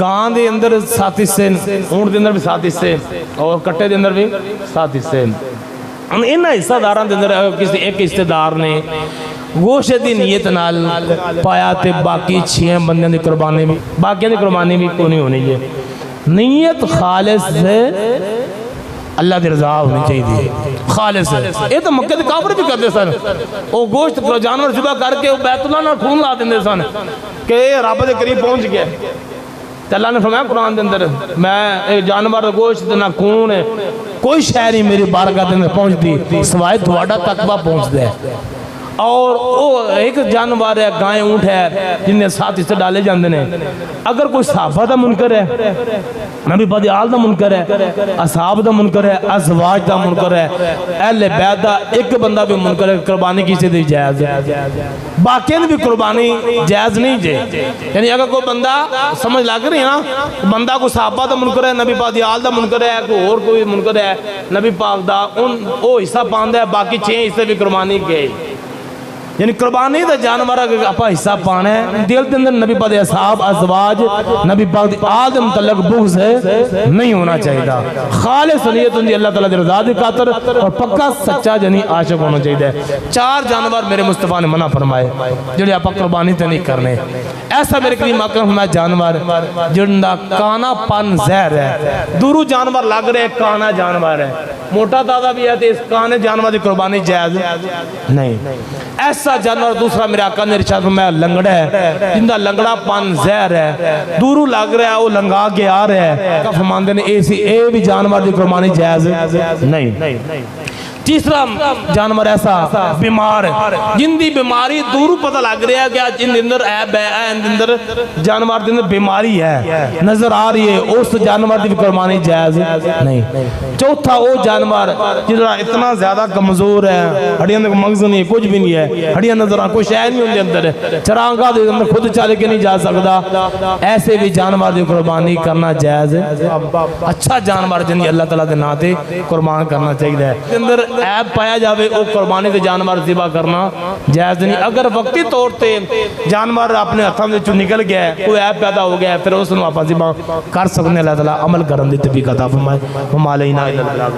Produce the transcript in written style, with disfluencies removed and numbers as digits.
گان دے اندر 7 حصے، اونٹ دے اندر بھی 7 حصے اور کٹے دے اندر بھی 7 حصے۔ انہاں حصہ داراں دے اندر کسی ایک حصے دار نے گوشت دی نیت نال پایا تے باقی 6 بندیاں دی قربانی بھی، باقیاں دی قربانی بھی کوئی نہیں ہونی ہے۔ نیت خالص ہے، اللہ دی رضا ہونی چاہیے، خالص ہے۔ یہ تو مکہ دے کافر بھی کرتے سن، وہ گوشت جانور ذبح کر کے بیت اللہ نال خون لا دیندے سن کہ رب دے قریب پہنچ گیا۔ تو اللہ نے فرمایا قرآن دے اندر، میں جانور گوشت نہ خون ہے کوئی شے نہیں میری بارگاہ دے اندر پہنچتی سوائے تہاڈا تقویٰ پہنچدا ہے۔ اور وہ ایک جانور ہے، گائے اونٹ ہے جن نے 7 حصے ڈالے جاندے نے۔ اگر کوئی صحابہ دا منکر ہے، نبی پاک دی آل دا منکر ہے، اصحاب دا منکر ہے، ازواج دا منکر ہے، اہل بیت دا ایک بندہ بھی منکر ہے، قربانی کسی دی جائز ہے، باقی بھی قربانی جائز نہیں جے۔ یعنی اگر کوئی بندہ سمجھ لگ رہی ہے نا، بندہ کوئی صحابہ دا منکر ہے، نبی پاک دی آل دا منکر ہے، کوئی اور کوئی منکر ہے نبی پاک دا، وہ حصہ پاندہ ہے، باقی 6 حصے بھی قربانی گئے۔ یعنی قربانی دا جانور اگر اپا حصہ پانا ہے، دل دے اندر نبی پاک دے اصحاب ازواج نبی پاک دی آل دے متعلق بغض ہے نہیں ہونا چاہیے، خالص نیت ہوندی اللہ تعالیٰ دی رضا دی خاطر اور پکا سچا جنی عاشق ہونا چاہیے۔ 4 جانور میرے مصطفیٰ نے منع فرمائے جڑے اپا قربانی تے نہیں کرنے۔ ایسا میرے کریم آقا نے فرمایا جانور جندا کانا پن زہر ہے، دورو جانور لگ رہے کانا جانور ہے، موٹا دادا بھی ہے تو اس کانے جانور دی قربانی جائز نہیں۔ ایسا جانور دوسرا میرے آقا نے ارشاد فرمایا لنگڑا ہے، جندہ لنگڑا پن زہر ہے، دورو لگ رہا ہے وہ لنگا کے آ رہا ہے، فرماندے نے اے بھی جانور دی قربانی جائز نہیں۔ تیسرا جانور ایسا بیمار ہے جن دی بیماری دورو پتہ لگ رہا ہے کہ جن اندر عیب ہے، اندر جانور دے اندر بیماری ہے نظر آ رہی ہے، اس جانور دی قربانی جائز نہیں۔ چوتھا وہ جانور جنہاں اتنا زیادہ کمزور ہے، ہڈیاں دے مغز نہیں، کچھ بھی نہیں ہے، ہڈیاں نظر آ کوئی شے نہیں ہوندے اندر، چرانگاہ دے اندر خود چل کے نہیں جا سکتا، ایسے بھی جانور دی قربانی کرنا جائز ہے۔ اچھا جانور جن اللہ تعالیٰ دے نام تے قربان کرنا چاہیے۔ اندر عیب پایا جاوے او قربانی دے جانور ذبح کرنا جائز نہیں۔ اگر وقتی طور تے جانور اپنے ہاتھوں میں نکل گیا ہے، کوئی عیب پیدا ہو گیا ہے، پھر اس نو آپ ذبح کر سکنے۔ اللہ تعالیٰ عمل کرن دی توفیق عطا فرمائے۔ ہم علینا الا البلاغ۔